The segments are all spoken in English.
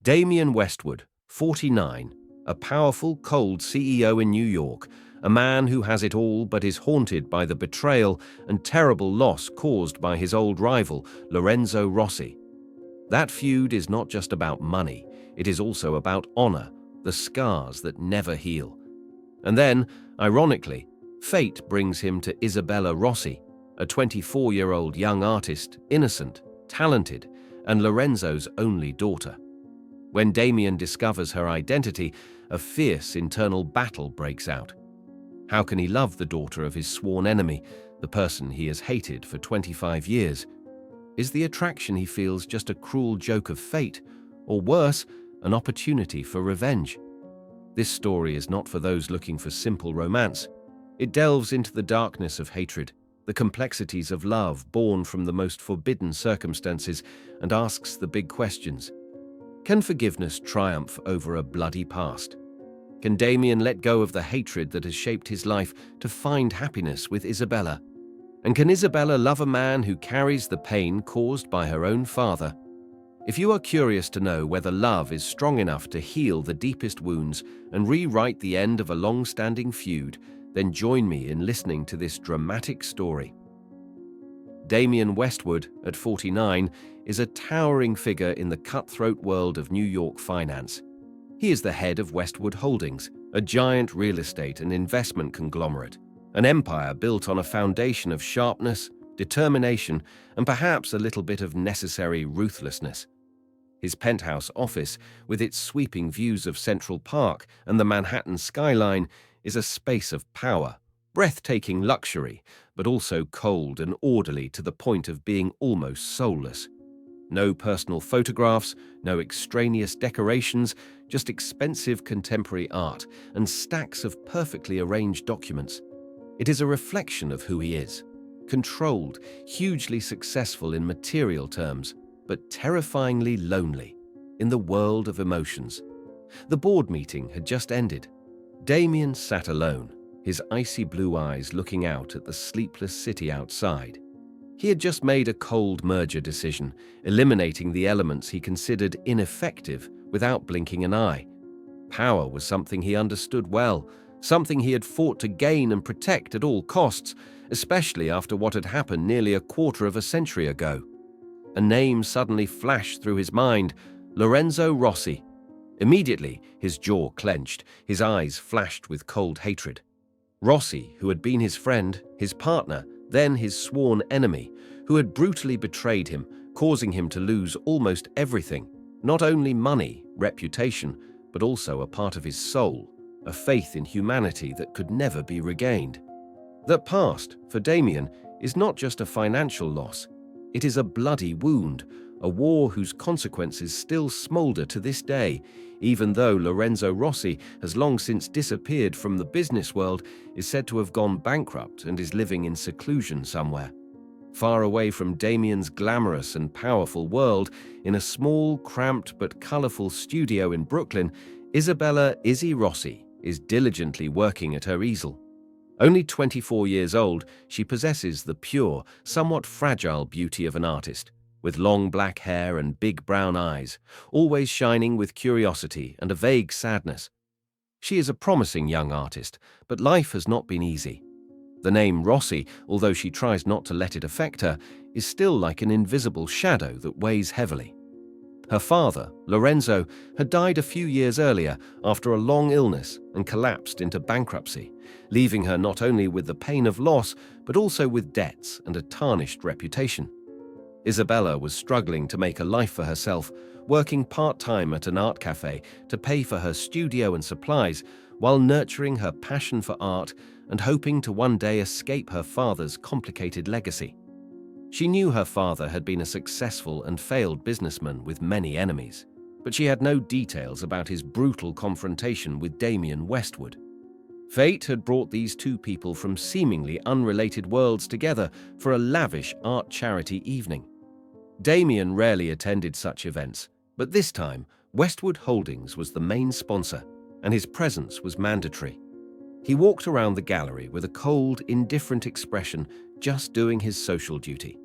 Damian Westwood, 49, a powerful, cold CEO in New York, a man who has it all but is haunted by the betrayal and terrible loss caused by his old rival, Lorenzo Rossi. That feud is not just about money, it is also about honor, the scars that never heal. And then, ironically, fate brings him to Isabella Rossi, a 24-year-old young artist, innocent, talented, and Lorenzo's only daughter. When Damian discovers her identity, a fierce internal battle breaks out. How can he love the daughter of his sworn enemy, the person he has hated for 25 years? Is the attraction he feels just a cruel joke of fate, or worse, an opportunity for revenge? This story is not for those looking for simple romance. It delves into the darkness of hatred, the complexities of love born from the most forbidden circumstances, and asks the big questions. Can forgiveness triumph over a bloody past? Can Damian let go of the hatred that has shaped his life to find happiness with Isabella? And can Isabella love a man who carries the pain caused by her own father? If you are curious to know whether love is strong enough to heal the deepest wounds and rewrite the end of a long-standing feud, then join me in listening to this dramatic story. Damian Westwood, at 49, is a towering figure in the cutthroat world of New York finance. He is the head of Westwood Holdings, a giant real estate and investment conglomerate, an empire built on a foundation of sharpness, determination, and perhaps a little bit of necessary ruthlessness. His penthouse office, with its sweeping views of Central Park and the Manhattan skyline, is a space of power, breathtaking luxury, but also cold and orderly to the point of being almost soulless. No personal photographs, no extraneous decorations, just expensive contemporary art and stacks of perfectly arranged documents. It is a reflection of who he is. Controlled, hugely successful in material terms, but terrifyingly lonely in the world of emotions. The board meeting had just ended. Damian sat alone, his icy blue eyes looking out at the sleepless city outside. He had just made a cold merger decision, eliminating the elements he considered ineffective without blinking an eye. Power was something he understood well, something he had fought to gain and protect at all costs, especially after what had happened nearly a quarter of a century ago. A name suddenly flashed through his mind: Lorenzo Rossi. Immediately, his jaw clenched, his eyes flashed with cold hatred. Rossi, who had been his friend, his partner, then his sworn enemy, who had brutally betrayed him, causing him to lose almost everything, not only money, reputation, but also a part of his soul, a faith in humanity that could never be regained. That past, for Damian, is not just a financial loss. It is a bloody wound, a war whose consequences still smolder to this day, even though Lorenzo Rossi has long since disappeared from the business world, is said to have gone bankrupt and is living in seclusion somewhere. Far away from Damian's glamorous and powerful world, in a small, cramped but colorful studio in Brooklyn, Isabella "Izzy" Rossi is diligently working at her easel. Only 24 years old, she possesses the pure, somewhat fragile beauty of an artist, with long black hair and big brown eyes, always shining with curiosity and a vague sadness. She is a promising young artist, but life has not been easy. The name Rossi, although she tries not to let it affect her, is still like an invisible shadow that weighs heavily. Her father, Lorenzo, had died a few years earlier after a long illness and collapsed into bankruptcy, leaving her not only with the pain of loss, but also with debts and a tarnished reputation. Isabella was struggling to make a life for herself, working part-time at an art cafe to pay for her studio and supplies, while nurturing her passion for art and hoping to one day escape her father's complicated legacy. She knew her father had been a successful and failed businessman with many enemies, but she had no details about his brutal confrontation with Damian Westwood. Fate had brought these two people from seemingly unrelated worlds together for a lavish art charity evening. Damian rarely attended such events, but this time Westwood Holdings was the main sponsor, and his presence was mandatory. He walked around the gallery with a cold, indifferent expression, just doing his social duty.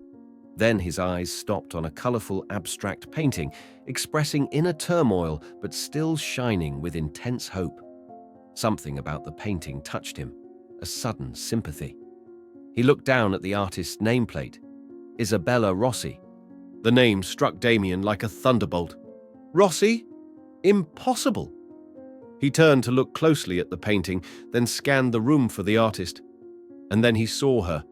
Then his eyes stopped on a colorful abstract painting, expressing inner turmoil but still shining with intense hope. Something about the painting touched him, a sudden sympathy. He looked down at the artist's nameplate, Isabella Rossi. The name struck Damien like a thunderbolt. Rossi? Impossible! He turned to look closely at the painting, then scanned the room for the artist. And then he saw her.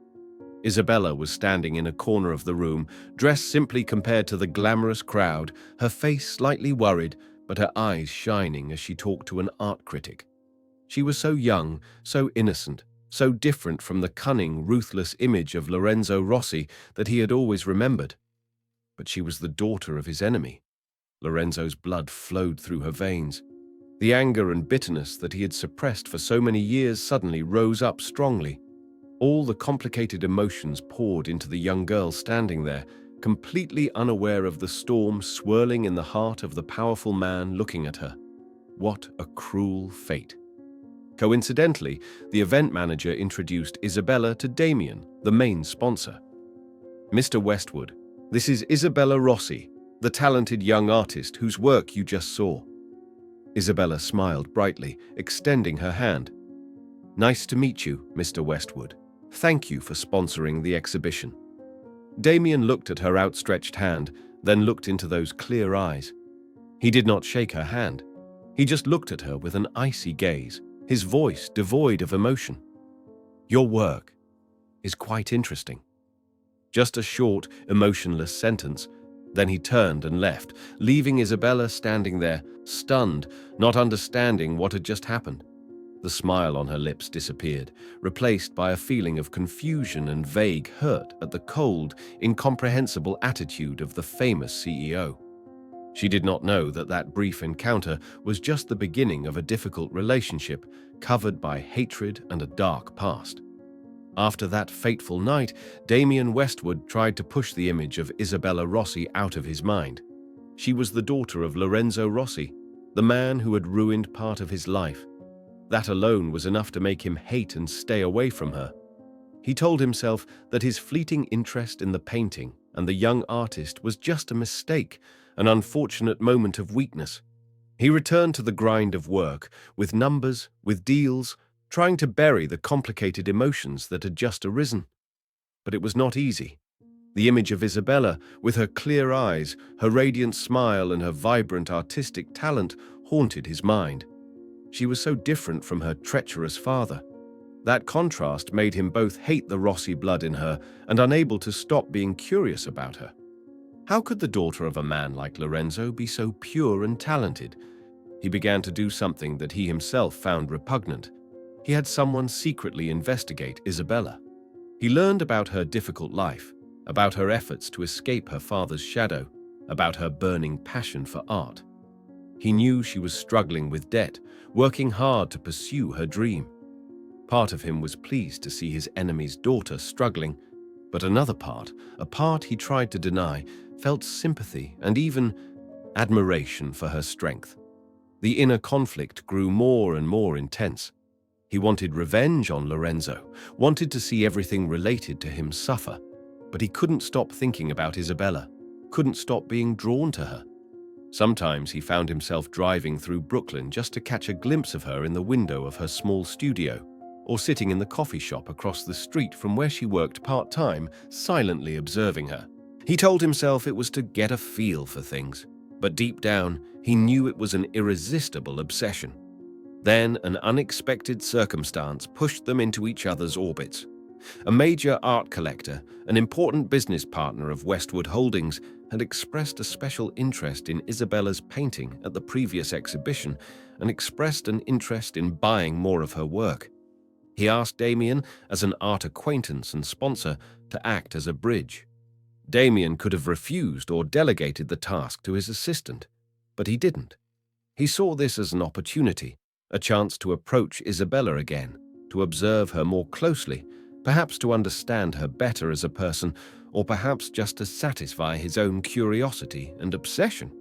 Isabella was standing in a corner of the room, dressed simply compared to the glamorous crowd, her face slightly worried, but her eyes shining as she talked to an art critic. She was so young, so innocent, so different from the cunning, ruthless image of Lorenzo Rossi that he had always remembered. But she was the daughter of his enemy. Lorenzo's blood flowed through her veins. The anger and bitterness that he had suppressed for so many years suddenly rose up strongly. All the complicated emotions poured into the young girl standing there, completely unaware of the storm swirling in the heart of the powerful man looking at her. What a cruel fate. Coincidentally, the event manager introduced Isabella to Damien, the main sponsor. Mr. Westwood, this is Isabella Rossi, the talented young artist whose work you just saw. Isabella smiled brightly, extending her hand. Nice to meet you, Mr. Westwood. Thank you for sponsoring the exhibition. Damien looked at her outstretched hand, then looked into those clear eyes. He did not shake her hand. He just looked at her with an icy gaze, his voice devoid of emotion. Your work is quite interesting. Just a short, emotionless sentence. Then he turned and left, leaving Isabella standing there, stunned, not understanding what had just happened. The smile on her lips disappeared, replaced by a feeling of confusion and vague hurt at the cold, incomprehensible attitude of the famous CEO. She did not know that that brief encounter was just the beginning of a difficult relationship, covered by hatred and a dark past. After that fateful night, Damien Westwood tried to push the image of Isabella Rossi out of his mind. She was the daughter of Lorenzo Rossi, the man who had ruined part of his life. That alone was enough to make him hate and stay away from her. He told himself that his fleeting interest in the painting and the young artist was just a mistake, an unfortunate moment of weakness. He returned to the grind of work, with numbers, with deals, trying to bury the complicated emotions that had just arisen. But it was not easy. The image of Isabella, with her clear eyes, her radiant smile, and her vibrant artistic talent, haunted his mind. She was so different from her treacherous father. That contrast made him both hate the Rossi blood in her and unable to stop being curious about her. How could the daughter of a man like Lorenzo be so pure and talented? He began to do something that he himself found repugnant. He had someone secretly investigate Isabella. He learned about her difficult life, about her efforts to escape her father's shadow, about her burning passion for art. He knew she was struggling with debt, working hard to pursue her dream. Part of him was pleased to see his enemy's daughter struggling, but another part, a part he tried to deny, felt sympathy and even admiration for her strength. The inner conflict grew more and more intense. He wanted revenge on Lorenzo, wanted to see everything related to him suffer, but he couldn't stop thinking about Isabella, couldn't stop being drawn to her. Sometimes he found himself driving through Brooklyn just to catch a glimpse of her in the window of her small studio, or sitting in the coffee shop across the street from where she worked part-time, silently observing her. He told himself it was to get a feel for things, but deep down, he knew it was an irresistible obsession. Then an unexpected circumstance pushed them into each other's orbits. A major art collector, an important business partner of Westwood Holdings, had expressed a special interest in Isabella's painting at the previous exhibition and expressed an interest in buying more of her work. He asked Damien, as an art acquaintance and sponsor, to act as a bridge. Damien could have refused or delegated the task to his assistant, but he didn't. He saw this as an opportunity, a chance to approach Isabella again, to observe her more closely, perhaps to understand her better as a person, or perhaps just to satisfy his own curiosity and obsession.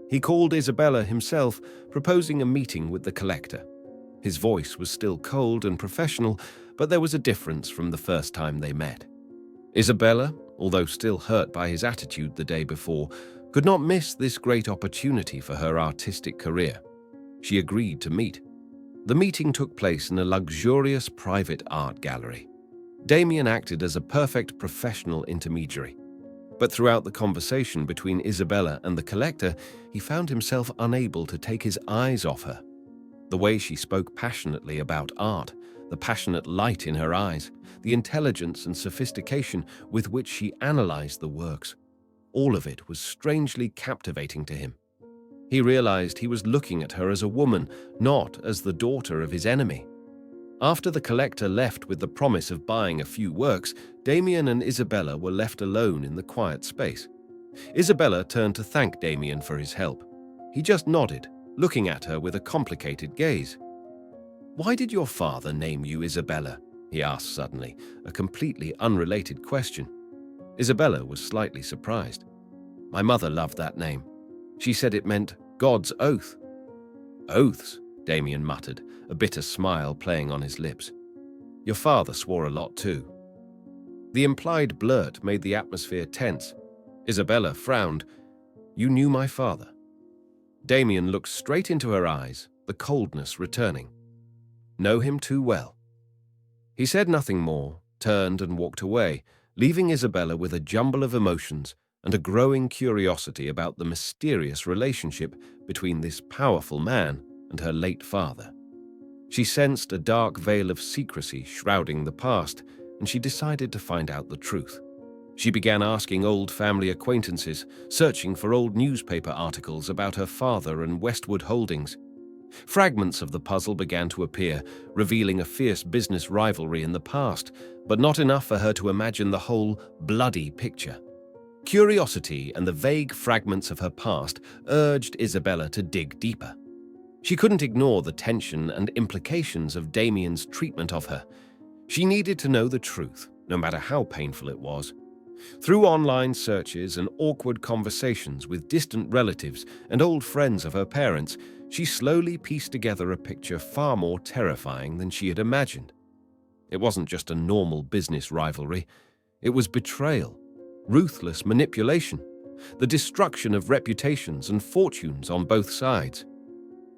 He called Isabella himself, proposing a meeting with the collector. His voice was still cold and professional, but there was a difference from the first time they met. Isabella, although still hurt by his attitude the day before, could not miss this great opportunity for her artistic career. She agreed to meet. The meeting took place in a luxurious private art gallery. Damien acted as a perfect professional intermediary. But throughout the conversation between Isabella and the collector, he found himself unable to take his eyes off her. The way she spoke passionately about art, the passionate light in her eyes, the intelligence and sophistication with which she analyzed the works, all of it was strangely captivating to him. He realized he was looking at her as a woman, not as the daughter of his enemy. After the collector left with the promise of buying a few works, Damien and Isabella were left alone in the quiet space. Isabella turned to thank Damien for his help. He just nodded, looking at her with a complicated gaze. "Why did your father name you Isabella?" he asked suddenly, a completely unrelated question. Isabella was slightly surprised. "My mother loved that name. She said it meant God's oath." "Oaths?" Damien muttered, a bitter smile playing on his lips. "Your father swore a lot too." The implied blurt made the atmosphere tense. Isabella frowned. "You knew my father?" Damien looked straight into her eyes, the coldness returning. "Know him too well." He said nothing more, turned and walked away, leaving Isabella with a jumble of emotions and a growing curiosity about the mysterious relationship between this powerful man and her late father. She sensed a dark veil of secrecy shrouding the past, and she decided to find out the truth. She began asking old family acquaintances, searching for old newspaper articles about her father and Westwood Holdings. Fragments of the puzzle began to appear, revealing a fierce business rivalry in the past, but not enough for her to imagine the whole bloody picture. Curiosity and the vague fragments of her past urged Isabella to dig deeper. She couldn't ignore the tension and implications of Damien's treatment of her. She needed to know the truth, no matter how painful it was. Through online searches and awkward conversations with distant relatives and old friends of her parents, she slowly pieced together a picture far more terrifying than she had imagined. It wasn't just a normal business rivalry. It was betrayal, ruthless manipulation, the destruction of reputations and fortunes on both sides.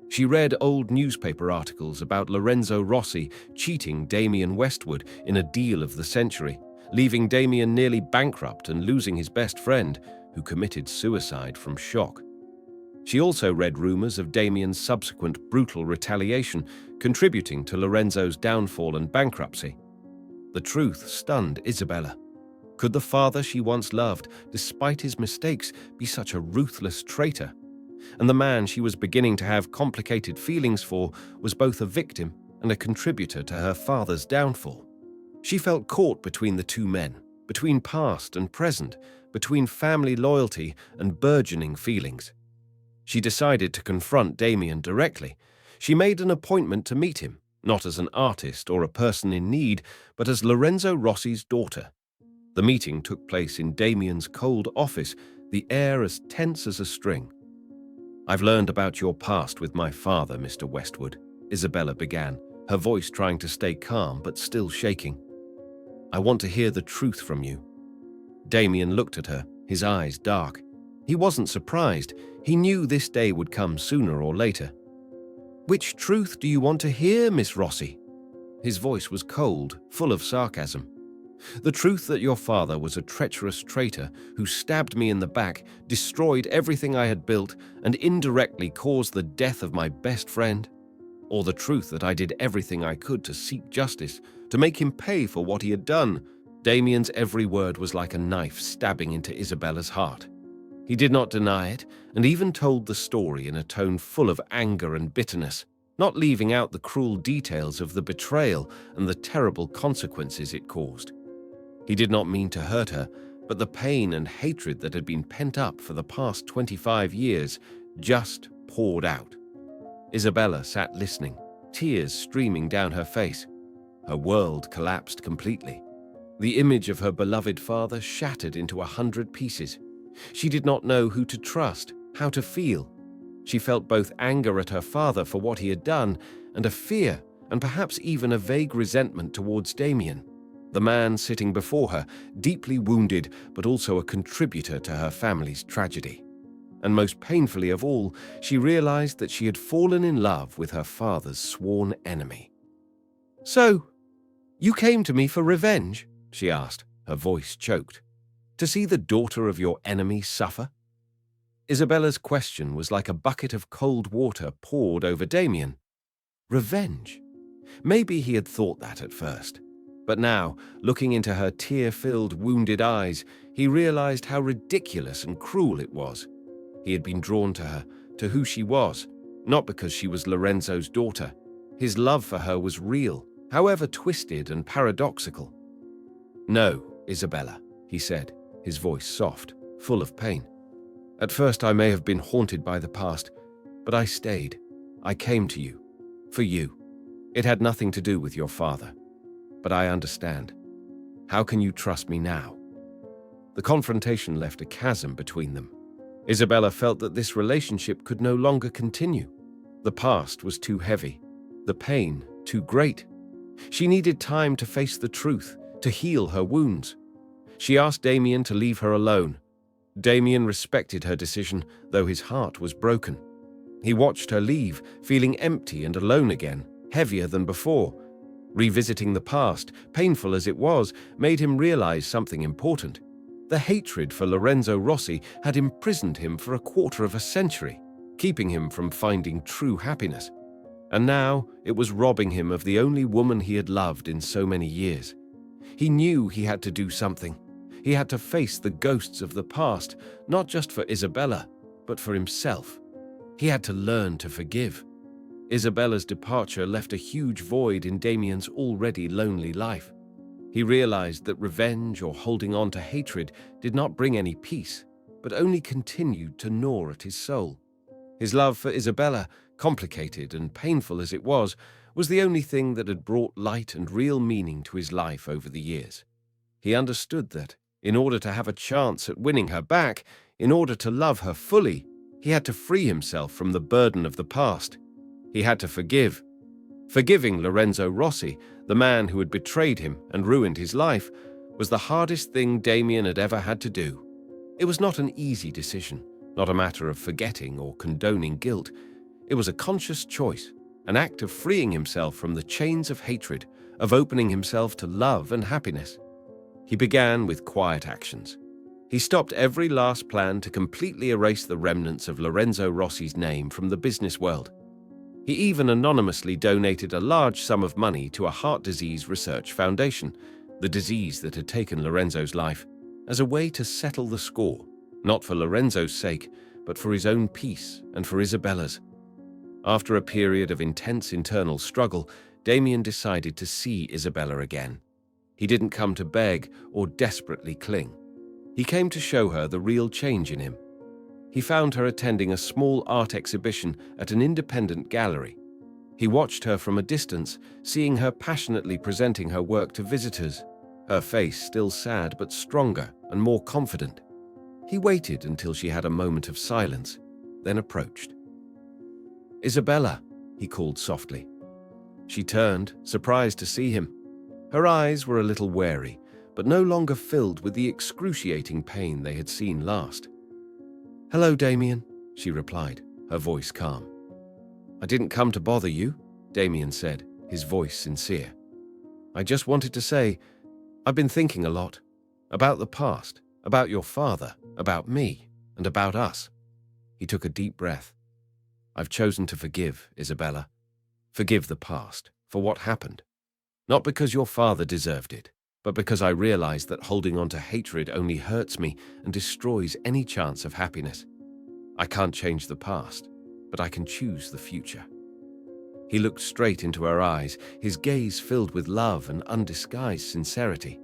She read old newspaper articles about Lorenzo Rossi cheating Damien Westwood in a deal of the century, leaving Damien nearly bankrupt and losing his best friend, who committed suicide from shock. She also read rumors of Damien's subsequent brutal retaliation, contributing to Lorenzo's downfall and bankruptcy. The truth stunned Isabella. Could the father she once loved, despite his mistakes, be such a ruthless traitor? And the man she was beginning to have complicated feelings for was both a victim and a contributor to her father's downfall. She felt caught between the two men, between past and present, between family loyalty and burgeoning feelings. She decided to confront Damien directly. She made an appointment to meet him, not as an artist or a person in need, but as Lorenzo Rossi's daughter. The meeting took place in Damien's cold office, the air as tense as a string. "I've learned about your past with my father, Mr. Westwood," Isabella began, her voice trying to stay calm but still shaking. "I want to hear the truth from you." Damien looked at her, his eyes dark. He wasn't surprised. He knew this day would come sooner or later. "Which truth do you want to hear, Miss Rossi?" His voice was cold, full of sarcasm. "The truth that your father was a treacherous traitor who stabbed me in the back, destroyed everything I had built, and indirectly caused the death of my best friend? Or the truth that I did everything I could to seek justice, to make him pay for what he had done?" Damien's every word was like a knife stabbing into Isabella's heart. He did not deny it, and even told the story in a tone full of anger and bitterness, not leaving out the cruel details of the betrayal and the terrible consequences it caused. He did not mean to hurt her, but the pain and hatred that had been pent up for the past 25 years just poured out. Isabella sat listening, tears streaming down her face. Her world collapsed completely. The image of her beloved father shattered into 100 pieces. She did not know who to trust, how to feel. She felt both anger at her father for what he had done, and a fear, and perhaps even a vague resentment towards Damien. The man sitting before her, deeply wounded but also a contributor to her family's tragedy. And most painfully of all, she realized that she had fallen in love with her father's sworn enemy. "So, you came to me for revenge?" she asked, her voice choked. "To see the daughter of your enemy suffer?" Isabella's question was like a bucket of cold water poured over Damien. Revenge? Maybe he had thought that at first. But now, looking into her tear-filled, wounded eyes, he realized how ridiculous and cruel it was. He had been drawn to her, to who she was, not because she was Lorenzo's daughter. His love for her was real, however twisted and paradoxical. "No, Isabella," he said, his voice soft, full of pain. "At first I may have been haunted by the past, but I stayed. I came to you. For you. It had nothing to do with your father. But I understand. How can you trust me now?" The confrontation left a chasm between them. Isabella felt that this relationship could no longer continue. The past was too heavy, the pain too great. She needed time to face the truth, to heal her wounds. She asked Damien to leave her alone. Damien respected her decision, though his heart was broken. He watched her leave, feeling empty and alone again, heavier than before. Revisiting the past, painful as it was, made him realize something important. The hatred for Lorenzo Rossi had imprisoned him for a quarter of a century, keeping him from finding true happiness. And now it was robbing him of the only woman he had loved in so many years. He knew he had to do something. He had to face the ghosts of the past, not just for Isabella, but for himself. He had to learn to forgive. Isabella's departure left a huge void in Damien's already lonely life. He realized that revenge or holding on to hatred did not bring any peace, but only continued to gnaw at his soul. His love for Isabella, complicated and painful as it was the only thing that had brought light and real meaning to his life over the years. He understood that, in order to have a chance at winning her back, in order to love her fully, he had to free himself from the burden of the past. He had to forgive. Forgiving Lorenzo Rossi, the man who had betrayed him and ruined his life, was the hardest thing Damien had ever had to do. It was not an easy decision, not a matter of forgetting or condoning guilt. It was a conscious choice, an act of freeing himself from the chains of hatred, of opening himself to love and happiness. He began with quiet actions. He stopped every last plan to completely erase the remnants of Lorenzo Rossi's name from the business world. He even anonymously donated a large sum of money to a heart disease research foundation, the disease that had taken Lorenzo's life, as a way to settle the score, not for Lorenzo's sake, but for his own peace and for Isabella's. After a period of intense internal struggle, Damien decided to see Isabella again. He didn't come to beg or desperately cling. He came to show her the real change in him. He found her attending a small art exhibition at an independent gallery. He watched her from a distance, seeing her passionately presenting her work to visitors, her face still sad but stronger and more confident. He waited until she had a moment of silence, then approached. "Isabella," he called softly. She turned, surprised to see him. Her eyes were a little wary, but no longer filled with the excruciating pain they had seen last. "Hello, Damien," she replied, her voice calm. "I didn't come to bother you," Damien said, his voice sincere. "I just wanted to say, I've been thinking a lot. About the past, about your father, about me, and about us." He took a deep breath. "I've chosen to forgive, Isabella. Forgive the past, for what happened. Not because your father deserved it, but because I realize that holding on to hatred only hurts me and destroys any chance of happiness. I can't change the past, but I can choose the future." He looked straight into her eyes, his gaze filled with love and undisguised sincerity.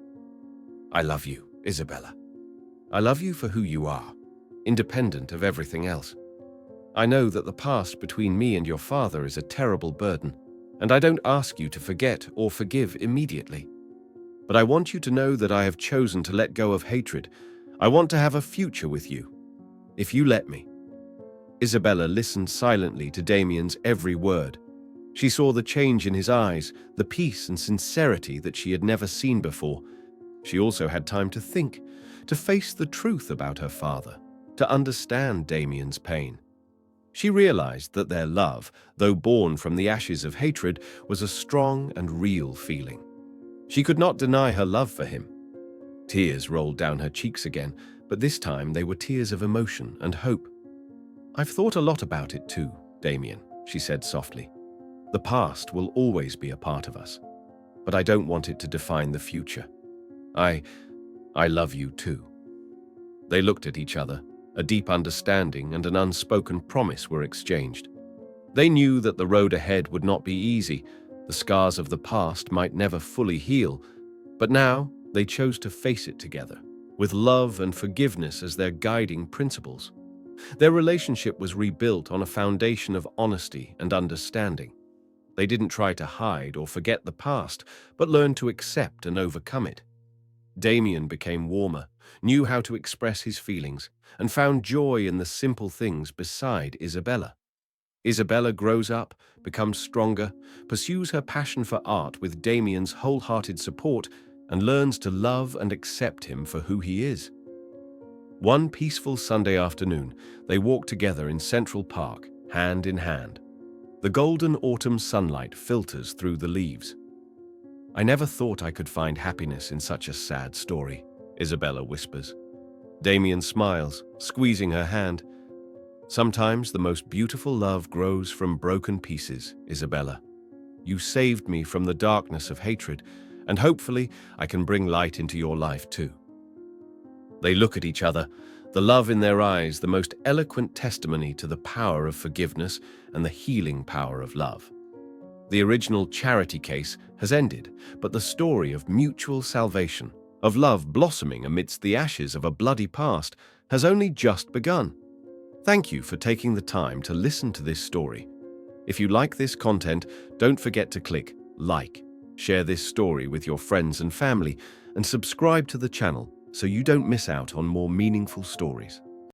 "I love you, Isabella. I love you for who you are, independent of everything else. I know that the past between me and your father is a terrible burden, and I don't ask you to forget or forgive immediately. But I want you to know that I have chosen to let go of hatred. I want to have a future with you, if you let me." Isabella listened silently to Damien's every word. She saw the change in his eyes, the peace and sincerity that she had never seen before. She also had time to think, to face the truth about her father, to understand Damien's pain. She realized that their love, though born from the ashes of hatred, was a strong and real feeling. She could not deny her love for him. Tears rolled down her cheeks again, but this time they were tears of emotion and hope. "I've thought a lot about it too, Damien," she said softly. "The past will always be a part of us, but I don't want it to define the future. I love you too." They looked at each other. A deep understanding and an unspoken promise were exchanged. They knew that the road ahead would not be easy. The scars of the past might never fully heal, but now they chose to face it together, with love and forgiveness as their guiding principles. Their relationship was rebuilt on a foundation of honesty and understanding. They didn't try to hide or forget the past, but learned to accept and overcome it. Damien became warmer, knew how to express his feelings, and found joy in the simple things beside Isabella. Isabella grows up, becomes stronger, pursues her passion for art with Damien's wholehearted support, and learns to love and accept him for who he is. One peaceful Sunday afternoon, they walked together in Central Park, hand in hand. The golden autumn sunlight filters through the leaves. "I never thought I could find happiness in such a sad story," Isabella whispers. Damien smiles, squeezing her hand. "Sometimes the most beautiful love grows from broken pieces, Isabella. You saved me from the darkness of hatred, and hopefully I can bring light into your life too." They look at each other, the love in their eyes the most eloquent testimony to the power of forgiveness and the healing power of love. The original charity case has ended, but the story of mutual salvation, of love blossoming amidst the ashes of a bloody past, has only just begun. Thank you for taking the time to listen to this story. If you like this content, don't forget to click like, share this story with your friends and family, and subscribe to the channel so you don't miss out on more meaningful stories.